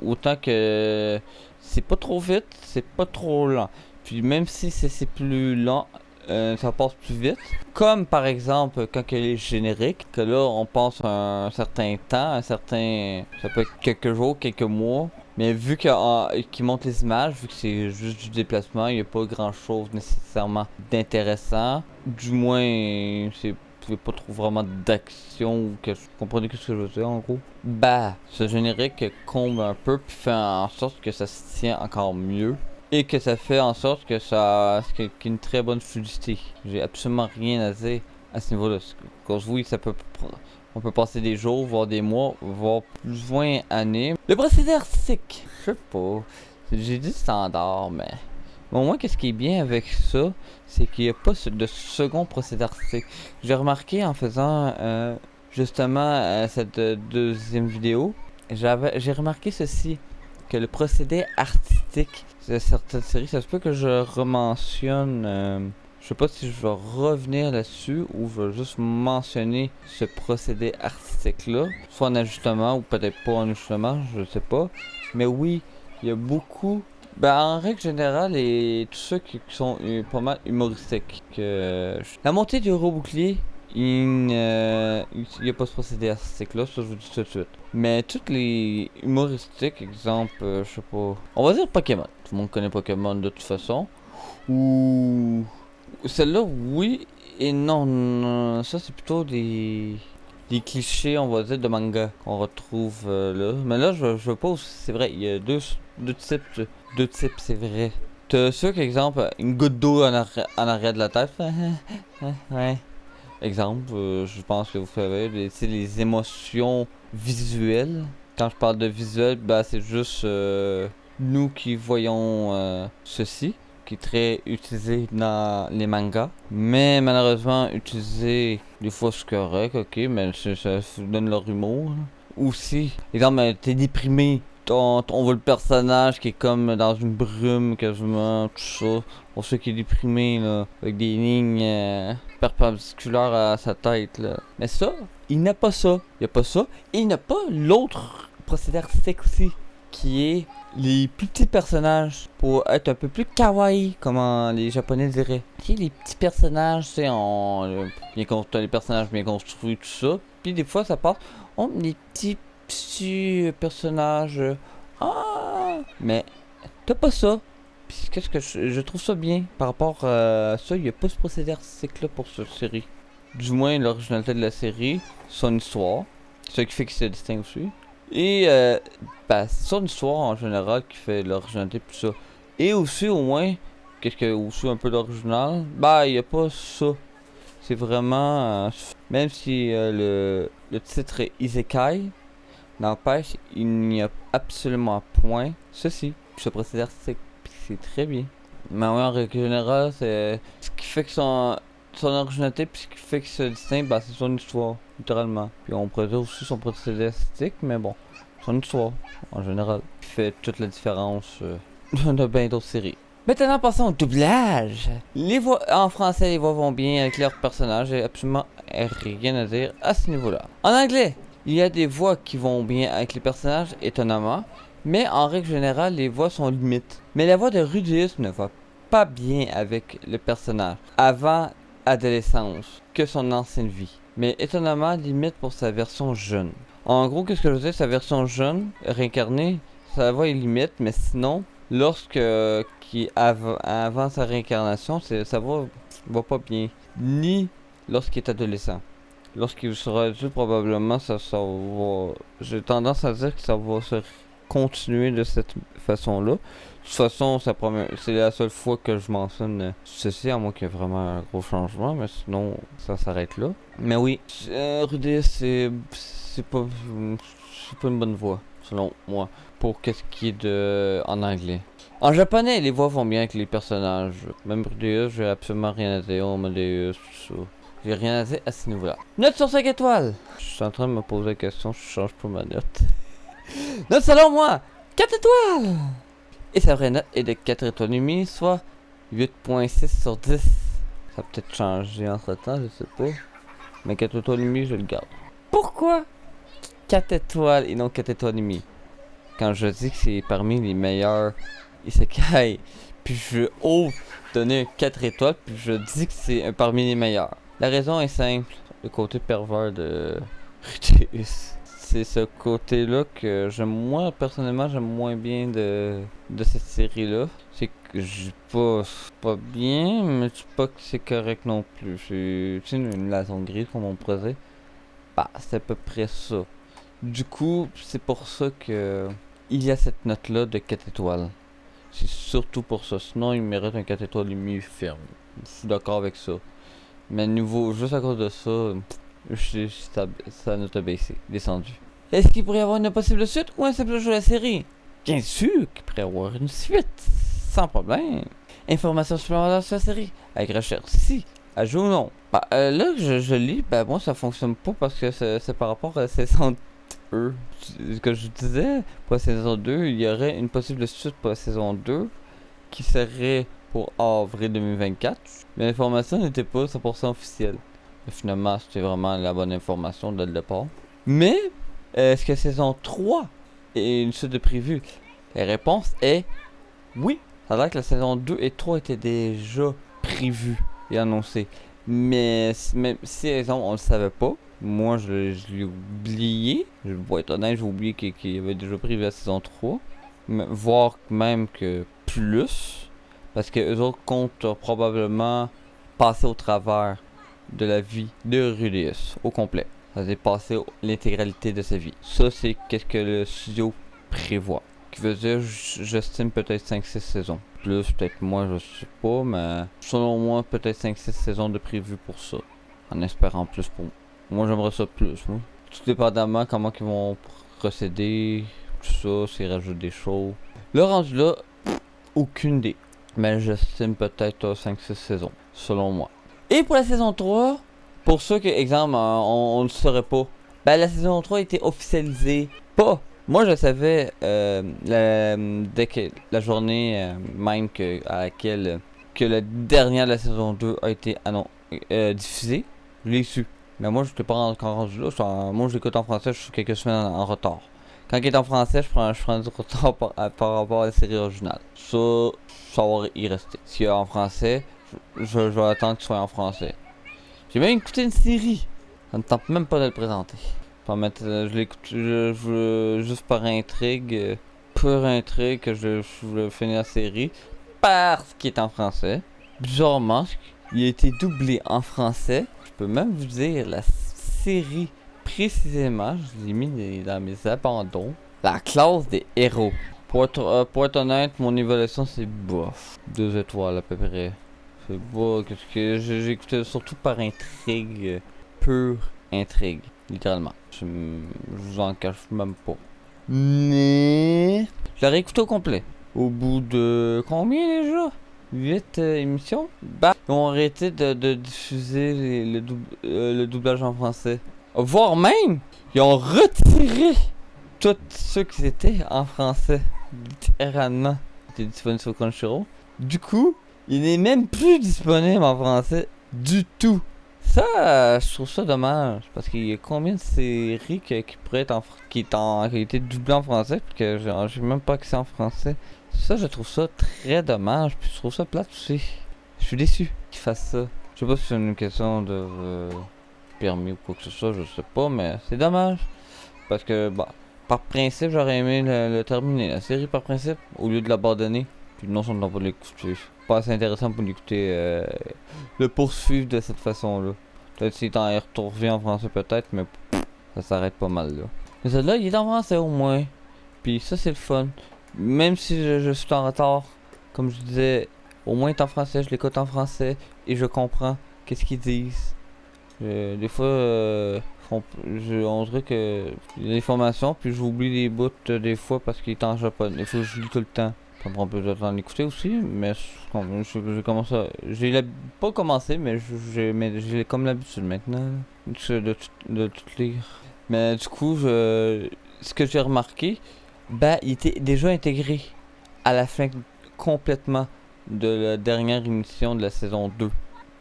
Autant que c'est pas trop vite, c'est pas trop lent. Puis même si c'est plus lent, ça passe plus vite. Comme par exemple quand il est générique, que là on passe un certain temps, ça peut être quelques jours, quelques mois. Mais vu qu'il montre les images, vu que c'est juste du déplacement, il n'y a pas grand chose nécessairement d'intéressant. Du moins, c'est pas trop vraiment d'action ou que vous comprenez ce que je veux dire en gros. Bah, ce générique comble un peu puis fait en sorte que ça se tient encore mieux. Et que ça fait en sorte que qu'il y ait une très bonne fluidité. J'ai absolument rien à dire à ce niveau-là. Parce que oui, on peut passer des jours, voire des mois, voire plus ou moins années. Le procédé artistique, je sais pas. J'ai dit standard, mais au moins, qu'est-ce qui est bien avec ça, c'est qu'il n'y a pas de second procédé artistique. J'ai remarqué en faisant justement cette deuxième vidéo, j'ai remarqué ceci, que le procédé artistique de certaines séries, ça se peut que je rementionne. Je sais pas si je vais revenir là-dessus ou je vais juste mentionner ce procédé artistique-là, soit en ajustement ou peut-être pas en ajustement, je sais pas. Mais oui, il y a beaucoup. Ben, en règle générale, et tous ceux qui sont pas mal humoristiques. La montée du héros bouclier, il n'y a pas ce procédé artistique-là, ça je vous dis tout de suite. Mais toutes les humoristiques, exemple, je sais pas. On va dire Pokémon. Tout le monde connaît Pokémon de toute façon. Ou. Celle-là, oui et non. Non, ça, c'est plutôt des clichés, on va dire, de manga qu'on retrouve là. Mais là, je veux pas. C'est vrai, il y a deux types. Deux types, c'est vrai. T'as ceux qui, exemple, une goutte d'eau en arrière de la tête. Ouais. Exemple, je pense que vous savez, les émotions visuelles. Quand je parle de visuel, bah c'est juste nous qui voyons ceci, qui est très utilisé dans les mangas. Mais malheureusement, utilisé des fois c'est correct, ok, mais ça donne leur humour. Là. Aussi, exemple, t'es déprimé, on voit le personnage qui est comme dans une brume quasiment, tout ça. Pour ceux qui est déprimé, là, avec des lignes perpendiculaires à sa tête, là. Mais ça, il n'a pas ça. Il n'y a pas ça. Et il n'a pas l'autre procédé artistique aussi, qui est les plus petits personnages pour être un peu plus kawaii, comme les japonais diraient. Tu sais, les petits personnages, tu sais, les personnages bien construits, tout ça. Puis des fois, ça passe, les petits personnages. Mais t'as pas ça. Puis qu'est-ce que je trouve ça bien par rapport à ça, il n'y a pas ce procédé artistique là pour cette série. Du moins l'originalité de la série, son histoire, ce qui fait qu'il se distingue aussi. Et c'est son histoire en général qui fait l'originalité plus ça. Et aussi au moins, qu'est-ce que aussi un peu d'original, il n'y a pas ça. C'est vraiment, même si le titre est Isekai, n'empêche, il n'y a absolument point ceci. Ce procédé artistique, c'est très bien. Mais ouais, en règle générale, c'est ce qui fait que son originalité, puis ce qui fait qu'il se distingue, c'est son histoire, littéralement. Puis on pourrait dire aussi son procédé artistique, mais bon, son histoire, en général, qui fait toute la différence de bien d'autres séries. Maintenant, passons au doublage. Les voix en français, les voix vont bien avec leurs personnages, et absolument rien à dire à ce niveau-là. En anglais, il y a des voix qui vont bien avec les personnages, étonnamment, mais en règle générale, les voix sont limites. Mais la voix de Rudeus ne va pas bien avec le personnage avant adolescence que son ancienne vie. Mais étonnamment, limite pour sa version jeune. En gros, qu'est-ce que je veux dire, sa version jeune, réincarnée, sa voix est limite, mais sinon, avant sa réincarnation, sa voix va pas bien. Ni lorsqu'il est adolescent. Lorsqu'il sera adulte, probablement, ça va... J'ai tendance à dire que ça va se continuer de cette façon-là. De toute façon, c'est la seule fois que je mentionne ceci, à moins qu'il y ait vraiment un gros changement, mais sinon, ça s'arrête là. Mais oui, Rudeus, c'est pas une bonne voix, selon moi, pour qu'est-ce qui est en anglais. En japonais, les voix vont bien avec les personnages. Même Rudeus, j'ai absolument rien à dire. Amadeus, tout ça. J'ai rien à dire à ce niveau-là. Note sur 5 étoiles. Je suis en train de me poser la question, je change pas ma note. Note selon moi, 4 étoiles. Et sa vraie note est de 4 étoiles et demie, soit 8.6 sur 10. Ça a peut-être changé entre temps, je sais pas. Mais 4 étoiles et demie, je le garde. Pourquoi 4 étoiles et non 4 étoiles et demie? Quand je dis que c'est parmi les meilleurs isekai, puis je ose donner 4 étoiles, puis je dis que c'est parmi les meilleurs. La raison est simple, le côté pervers de Rudeus. C'est ce côté-là que moi personnellement j'aime moins bien de cette série-là. C'est que je pas bien, mais je dis pas que c'est correct non plus. C'est une laton grise comme on pourrait dire. C'est à peu près ça. Du coup, c'est pour ça que il y a cette note-là de 4 étoiles. C'est surtout pour ça. Sinon, il mérite un 4 étoiles et demi ferme. Je suis d'accord avec ça. Mais nouveau, juste à cause de ça, sa note a baissé, descendu. Est-ce qu'il pourrait y avoir une possible suite ou un simple jeu de la série? Bien sûr qu'il pourrait y avoir une suite, sans problème. Informations supplémentaires sur la série, avec recherche ici, à jouer ou non. Là que je lis, moi ça fonctionne pas parce que c'est par rapport à la saison 2. Ce que je disais, pour la saison 2, il y aurait une possible suite pour la saison 2 qui serait pour avril 2024. Mais l'information n'était pas 100% officielle. Mais finalement, c'était vraiment la bonne information dès le départ. Mais, est-ce que saison 3 est une suite de prévue? La réponse est oui. Ça a l'air que la saison 2 et 3 étaient déjà prévues et annoncées. Mais même si on le savait pas, moi je l'ai oublié. Je vais être honnête, j'ai oublié qu'il y avait déjà prévu la saison 3. Voire même que plus. Parce que eux autres comptent probablement passer au travers de la vie de Rudeus au complet. Ça veut dire passer l'intégralité de sa vie. Ça, c'est qu'est-ce que le studio prévoit. Qui veut dire, j'estime peut-être 5-6 saisons. Plus, peut-être moins, je sais pas, mais selon moi, peut-être 5-6 saisons de prévu pour ça. En espérant plus pour moi. Moi, j'aimerais ça plus, moi. Tout dépendamment comment ils vont procédés, tout ça, s'ils rajoutent des choses. Le rendu là, aucune idée. Mais j'estime peut-être 5-6 saisons, selon moi. Et pour la saison 3, pour ceux que, exemple, on ne le saurait pas, ben la saison 3 a été officialisée. Pas! Moi je savais dès que la journée même à laquelle que la dernière de la saison 2 a été diffusée, je l'ai su. Mais moi je n'étais pas encore rendu là. Moi je l'écoute en français, je suis quelques semaines en retard. Quand il est en français, je prends du retard par rapport à la série originale. Ça va y rester. Si en français, je vais attendre qu'il soit en français. J'ai même écouté une série. Ça ne tente même pas de le présenter. Je l'écoute juste par intrigue, pure intrigue que je voulais finir la série. Parce qu'il est en français. Bizarrement, il a été doublé en français. Je peux même vous dire la série précisément. Je l'ai mis dans mes abandons. La classe des héros. Pour être honnête, mon évaluation c'est bof. 2 étoiles à peu près. C'est beau que j'ai écouté surtout par intrigue. Pure intrigue. Littéralement. Je vous en cache même pas. Mais je l'aurais écouté au complet. Au bout de combien déjà 8 émissions. Bah, ils ont arrêté de diffuser le doublage en français. Voire même, ils ont retiré tous ceux qui étaient en français. Littéralement. C'était disponible sur Crunchyroll. Du coup, il n'est même plus disponible en français du tout. Ça, je trouve ça dommage. Parce qu'il y a combien de séries qui pourraient être qui ont été doublées en français. Puis que j'ai même pas accès en français. Ça, je trouve ça très dommage. Puis je trouve ça plate aussi. Je suis déçu qu'ils fassent ça. Je sais pas si c'est une question de permis ou quoi que ce soit. Je sais pas. Mais c'est dommage. Parce que, bah, par principe, j'aurais aimé le terminer. La série par principe. Au lieu de l'abandonner. Puis non, ça ne va pas l'écouter. Pas assez intéressant pour l'écouter. Le poursuivre de cette façon-là. Peut-être s'il t'en revient en français, peut-être, mais ça s'arrête pas mal là. Mais celle-là, il est en français au moins. Puis ça, c'est le fun. Même si je suis en retard, comme je disais, au moins il est en français, je l'écoute en français et je comprends qu'est-ce qu'ils disent. Des fois, on dirait que il y a des formations, puis j'oublie les bouts des fois parce qu'il est en japonais. Il faut que je lis tout le temps. Ça me prend plus de temps d'écouter aussi, mais j'ai commencé à... J'ai pas commencé, mais j'ai comme l'habitude maintenant de tout lire. Mais du coup, ce que j'ai remarqué, ben, il était déjà intégré à la fin complètement de la dernière émission de la saison 2.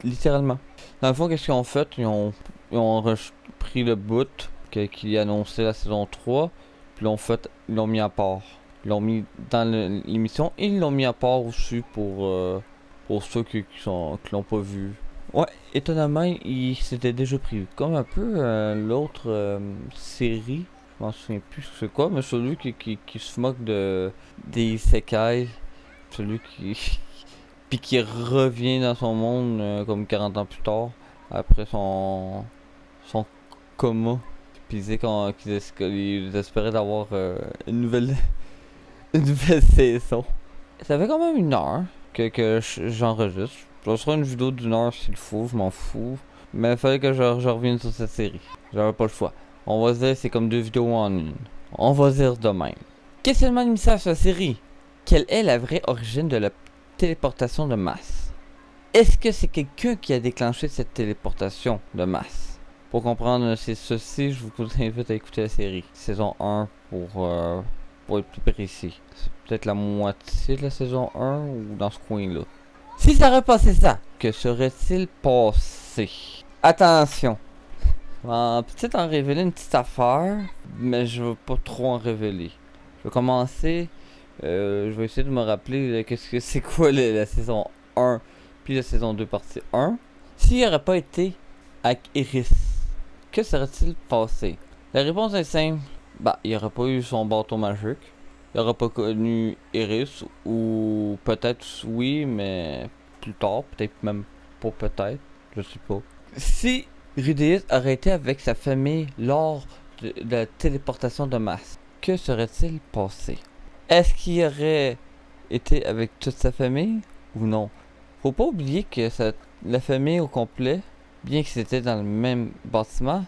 Littéralement. Dans le fond, qu'est-ce qu'ils ont fait? Ils ont pris le bout qui annonçait la saison 3, puis ils l'ont mis à part. Ils l'ont mis dans l'émission et ils l'ont mis à part aussi pour ceux qui l'ont pas vu. Ouais, étonnamment, c'était déjà prévu. Comme un peu l'autre série, je m'en souviens plus c'est quoi, mais celui qui se moque des isekai, celui qui puis qui revient dans son monde comme 40 ans plus tard, après son coma. Puis il disait qu'ils espéraient d'avoir une nouvelle saison. Ça fait quand même 1 heure que j'enregistre. Je ferai une vidéo d'1 heure s'il faut, je m'en fous. Mais il fallait que je revienne sur cette série. J'avais pas le choix. On va se dire c'est comme 2 vidéos en une. On va dire de même. Questionnement de message sur la série. Quelle est la vraie origine de la téléportation de masse? Est-ce que c'est quelqu'un qui a déclenché cette téléportation de masse? Pour comprendre ceci, je vous invite à écouter la série. Saison 1 pour être plus précis. C'est peut-être la moitié de la saison 1 ou dans ce coin-là. Si ça aurait passé ça, que serait-il passé? Attention. Peut-être en révéler une petite affaire, mais je veux pas trop en révéler. Je vais commencer. Je vais essayer de me rappeler qu'est-ce que c'est quoi la saison 1 puis la saison 2 partie 1. S'il n'y aurait pas été avec Iris, que serait-il passé? La réponse est simple. Bah, il aurait pas eu son bâton magique. Il aurait pas connu Iris. Ou peut-être oui, mais plus tard. Peut-être même pas peut-être. Je sais pas. Si Rudeus aurait été avec sa famille lors de la téléportation de masse, que serait-il passé? Est-ce qu'il aurait été avec toute sa famille ou non? Faut pas oublier que la famille au complet, bien que c'était dans le même bâtiment,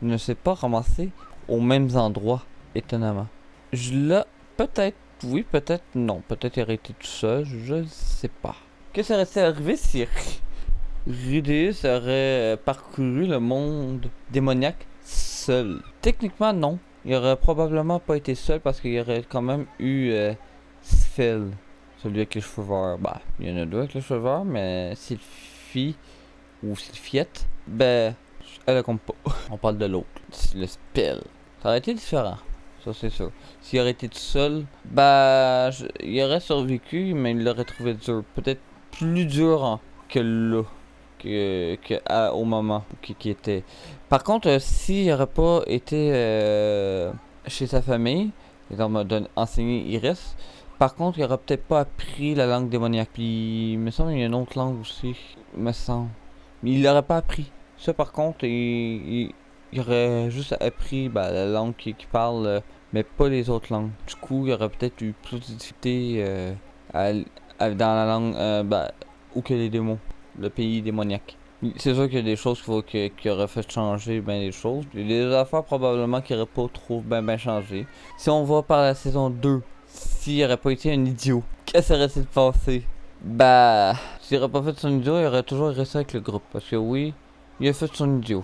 ne s'est pas ramassé aux mêmes endroits étonnamment. Je l'ai peut-être, oui, peut-être non. Peut-être il aurait été tout seul, je ne sais pas. Que serait-il arrivé si Rudeus aurait parcouru le monde démoniaque seul? Techniquement, non. Il aurait probablement pas été seul parce qu'il y aurait quand même eu Sphil, celui avec les cheveux verts. Bah, il y en a deux avec les cheveux verts, mais Sylphie ou Sylphiette, ben, elle compte pas. On parle de l'autre, le Spell. Ça aurait été différent, ça c'est sûr. S'il aurait été tout seul, bah, il aurait survécu, mais il l'aurait trouvé dur. Peut-être plus dur que là. Au moment qui était. Par contre, s'il n'aurait pas été chez sa famille, et on m'a enseigné Iris, par contre, il aurait peut-être pas appris la langue démoniaque. Puis, il me semble qu'il y a une autre langue aussi, me semble. Mais il l'aurait pas appris. Ça, par contre, il aurait juste appris la langue qu'il parle, mais pas les autres langues. Du coup, il aurait peut-être eu plus de difficultés dans la langue où que les démons. Le pays démoniaque. C'est sûr qu'il y a des choses qui auraient fait changer bien des choses. Il y a des affaires probablement qui n'auraient pas trop bien changé. Si on va par la saison 2, s'il n'aurait pas été un idiot, que serait-il passé? Bah, s'il n'aurait pas fait son idiot, il aurait toujours resté avec le groupe. Parce que oui, il a fait son idiot.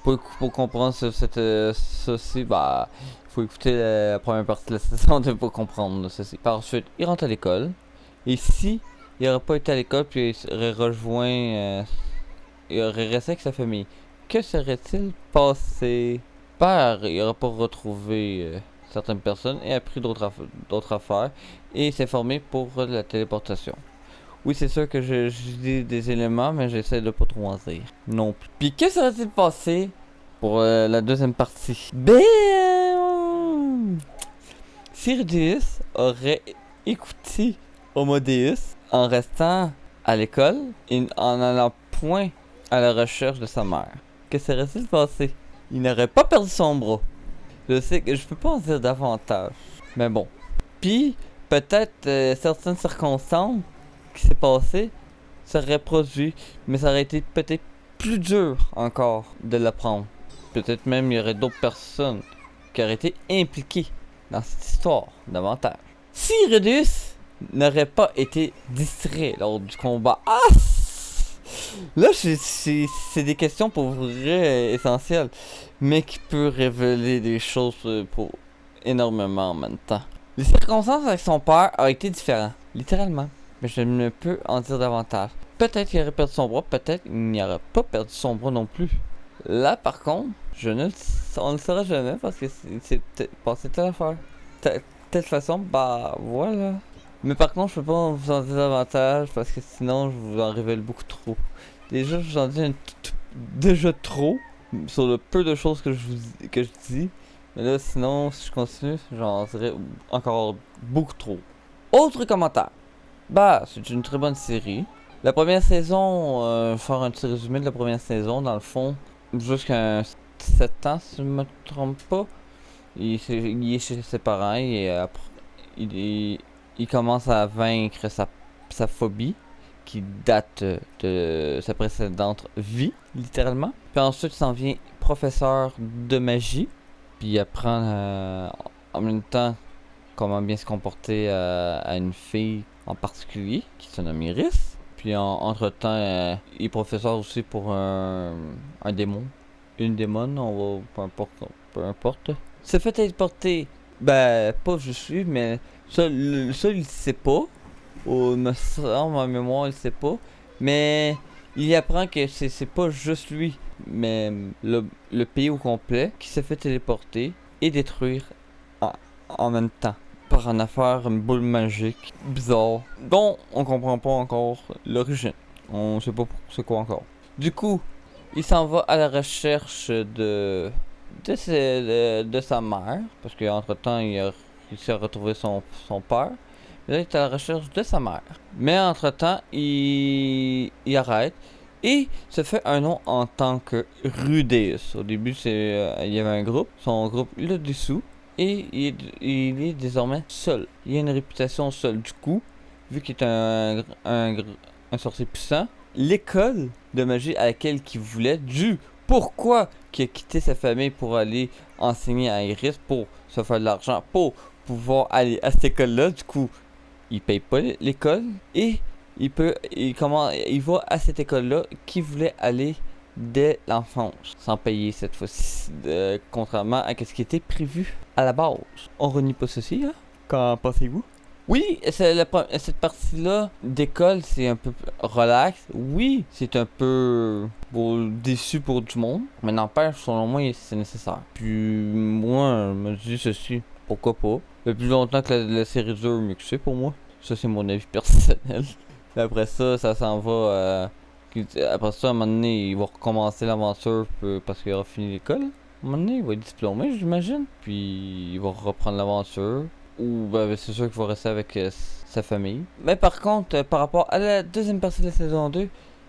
Pour comprendre ceci, bah, il faut écouter la première partie de la saison 2 pour comprendre ceci. Par ensuite, il rentre à l'école. Et si il aurait pas été à l'école puis il aurait rejoint, il aurait resté avec sa famille, que serait-il passé? Père, il aurait pas retrouvé certaines personnes et appris d'autres affaires et s'est formé pour la téléportation. Oui, c'est sûr que je dis des éléments, mais j'essaie de pas trop en dire. Non plus. Puis que serait-il passé pour la deuxième partie? Sirius aurait écouté Homodeus en restant à l'école et en allant point à la recherche de sa mère. Que serait-il passé? Il n'aurait pas perdu son bras. Je sais que je peux pas en dire davantage. Mais bon. Puis, peut-être certaines circonstances qui s'est passé seraient produites, mais ça aurait été peut-être plus dur encore de l'apprendre. Peut-être même il y aurait d'autres personnes qui auraient été impliquées dans cette histoire davantage. Si Redus n'aurait pas été distrait lors du combat. Ah! Là, c'est des questions pour vrai essentielles, mais qui peuvent révéler des choses pour énormément en même temps. Les circonstances avec son père ont été différentes, littéralement, mais je ne peux en dire davantage. Peut-être qu'il aurait perdu son bras, peut-être qu'il n'aurait pas perdu son bras non plus. Là, par contre, on ne le saura jamais parce que c'est passé telle affaire. Telle façon, bah voilà. Mais par contre, je peux pas vous en dire davantage parce que sinon, je vous en révèle beaucoup trop. Déjà, je vous en dis déjà trop sur le peu de choses que je dis. Mais là, sinon, si je continue, j'en dirai encore beaucoup trop. Autre commentaire. Bah, c'est une très bonne série. La première saison, faire un petit résumé de la première saison, dans le fond, jusqu'à 7 ans, si je ne me trompe pas. Il est chez ses parents et il commence à vaincre sa phobie qui date de sa précédente vie, littéralement. Puis ensuite, il s'en vient professeur de magie. Puis il apprend en même temps comment bien se comporter à une fille en particulier qui se nomme Iris. Puis entre-temps, il est professeur aussi pour un démon. Une démon, peu importe. Se fait téléporter, pas je suis, mais ça il sait pas. Me semble en mémoire, il sait pas. Mais il apprend que c'est pas juste lui, mais le pays au complet qui se fait téléporter et détruire en même temps. Par une affaire, une boule magique bizarre, dont on comprend pas encore l'origine. On sait pas c'est quoi encore. Du coup, il s'en va à la recherche de sa mère, parce qu'entre temps il a réussi à retrouver son père. Et là, il est à la recherche de sa mère. Mais entre temps, il arrête et se fait un nom en tant que Rudeus. Au début, il y avait un groupe, son groupe le dessous, et il est désormais seul. Il a une réputation seul. Du coup, vu qu'il est un sorcier puissant, l'école de magie à laquelle il voulait, pourquoi qui a quitté sa famille pour aller enseigner à Iris pour se faire de l'argent, pour pouvoir aller à cette école-là. Du coup, il paye pas l'école et il va à cette école-là qui voulait aller dès l'enfance, sans payer cette fois-ci, contrairement à ce qui était prévu à la base. On renie pas ceci, hein? Qu'en pensez-vous? Oui, cette partie-là d'école, c'est un peu relax. Oui, c'est un peu déçu pour du monde, mais n'empêche, selon moi, c'est nécessaire. Puis moi, je me dis ceci, pourquoi pas? Le plus longtemps que la série dure, mieux que c'est pour moi. Ça, c'est mon avis personnel. Après ça, ça s'en va. Après ça, à un moment donné, il va recommencer l'aventure parce qu'il aura fini l'école. À un moment donné, il va être diplômé, j'imagine. Puis il va reprendre l'aventure. Ou c'est sûr qu'il va rester avec sa famille. Mais par contre, par rapport à la deuxième partie de la saison 2,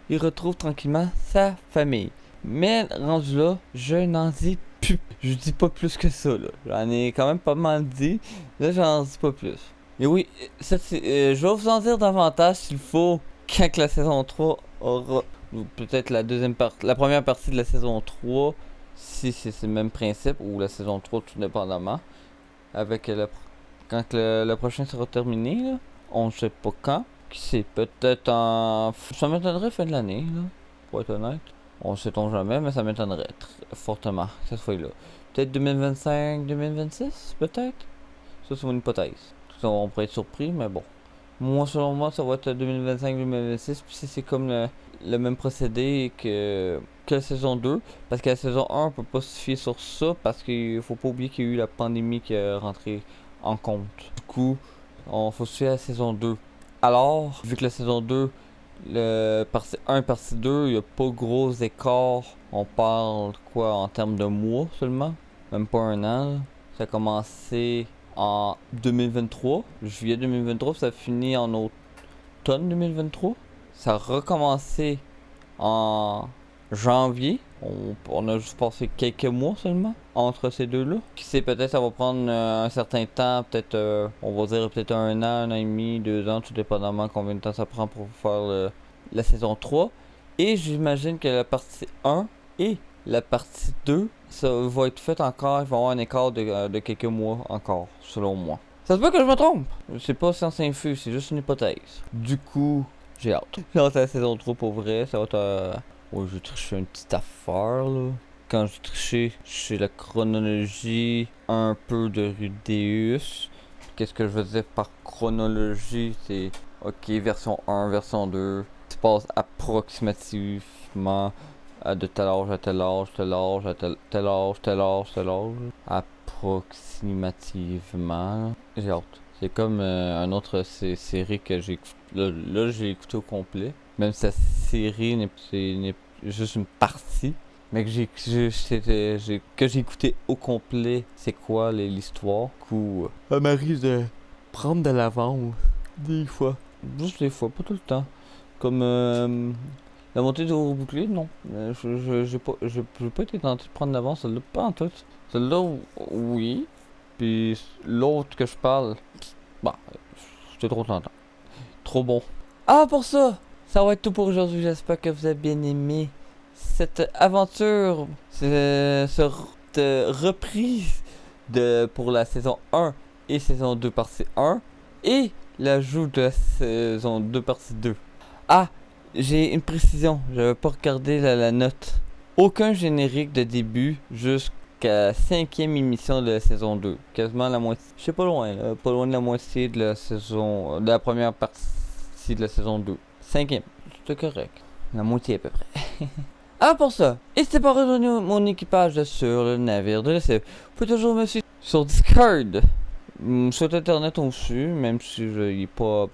il retrouve tranquillement sa famille. Mais rendu là, je n'en dis plus. Je dis pas plus que ça, là. J'en ai quand même pas mal dit. Là, j'en dis pas plus. Et oui, je vais vous en dire davantage s'il faut quand la saison 3 aura. Ou peut-être la première partie de la saison 3, si c'est le même principe, ou la saison 3 tout dépendamment. Avec quand le prochain sera terminé, là. On ne sait pas quand. Qui sait, peut-être en. Ça m'étonnerait fin de l'année, là. Pour être honnête. On ne sait-on jamais, mais ça m'étonnerait fortement, cette fois-là. Peut-être 2025, 2026, peut-être. Ça, c'est une hypothèse. On pourrait être surpris, mais bon. Moi, selon moi, ça va être 2025-2026. Puis c'est comme le même procédé que la saison 2. Parce que la saison 1, on peut pas se fier sur ça. Parce qu'il faut pas oublier qu'il y a eu la pandémie qui est rentrée en compte. Du coup, on faut se fier à la saison 2. Alors, vu que la saison 2, le partie 1 et partie 2, il n'y a pas gros écart. On parle quoi en termes de mois seulement. Même pas un an. Là. Ça a commencé en 2023, juillet 2023, ça finit en automne 2023. Ça a recommencé en janvier. On a juste passé quelques mois seulement entre ces deux-là. Qui sait, peut-être ça va prendre un certain temps, peut-être, on va dire peut-être un an et demi, 2 ans, tout dépendamment combien de temps ça prend pour faire la saison 3. Et j'imagine que la partie 1 et la partie 2, ça va être fait encore, il va y avoir un écart de quelques mois encore, selon moi. Ça se peut que je me trompe. C'est pas science infuse, c'est juste une hypothèse. Du coup, j'ai hâte. J'ai hâte à la saison 3 pour vrai, ça va être... Oh, j'ai triché une petite affaire, là. Quand j'ai triché, c'est la chronologie un peu de Rudeus. Qu'est-ce que je veux dire par chronologie? C'est, ok, version 1, version 2. Ça se passe approximativement de tel âge à tel âge, tel âge, à tel âge, tel âge, tel âge. Approximativement. J'ai hâte. C'est comme une autre série que j'ai écouté. Là, j'ai écouté au complet. Même si la série n'est juste une partie. Mais que j'ai écouté au complet. C'est quoi l'histoire? Du coup, ça m'arrive de prendre de l'avance. Des fois. Juste des fois, pas tout le temps. Comme la montée du bouclier, non. J'ai pas été tenté de prendre l'avance, celle-là, pas en tout. Celle-là, oui. Puis l'autre que je parle, bah, c'était trop tentant. Trop bon. Ah, pour ça! Ça va être tout pour aujourd'hui. J'espère que vous avez bien aimé cette aventure, cette reprise pour la saison 1 et saison 2 partie 1 et l'ajout de la saison 2 partie 2. Ah, j'ai une précision, j'avais pas regardé la note. Aucun générique de début jusqu'à 5e émission de la saison 2. Quasiment la moitié. Je sais pas loin, là, pas loin de la moitié de la première partie de la saison 2. 5e, c'est correct. La moitié à peu près. Ah, pour ça, n'hésitez pas à rejoindre mon équipage sur le navire de l'essai. Vous pouvez toujours me suivre sur Discord. Sur internet aussi, même si je n'ai pas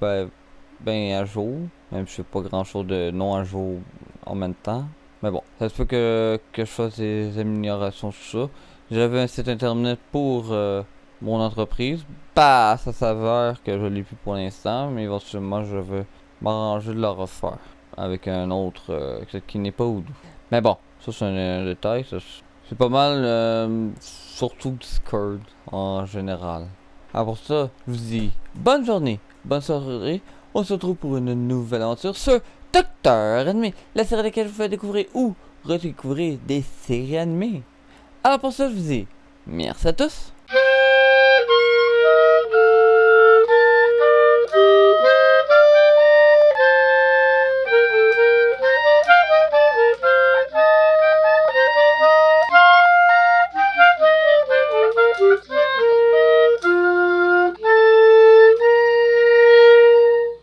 ben à jour. Même si je fais pas grand chose de non à jour en même temps. Mais bon, ça se peut que je fasse des améliorations sur ça. J'avais un site internet pour mon entreprise. Bah, ça s'avère que je l'ai plus pour l'instant, mais éventuellement je vais m'arranger de le refaire avec un autre qui n'est pas Odoo. Mais bon, ça c'est un détail. C'est pas mal, surtout Discord en général. Alors pour ça, je vous dis bonne journée, bonne soirée. On se retrouve pour une nouvelle aventure sur Docteur Ennemi, la série à laquelle je vous fais découvrir ou redécouvrir des séries animées. Alors pour ça, je vous dis merci à tous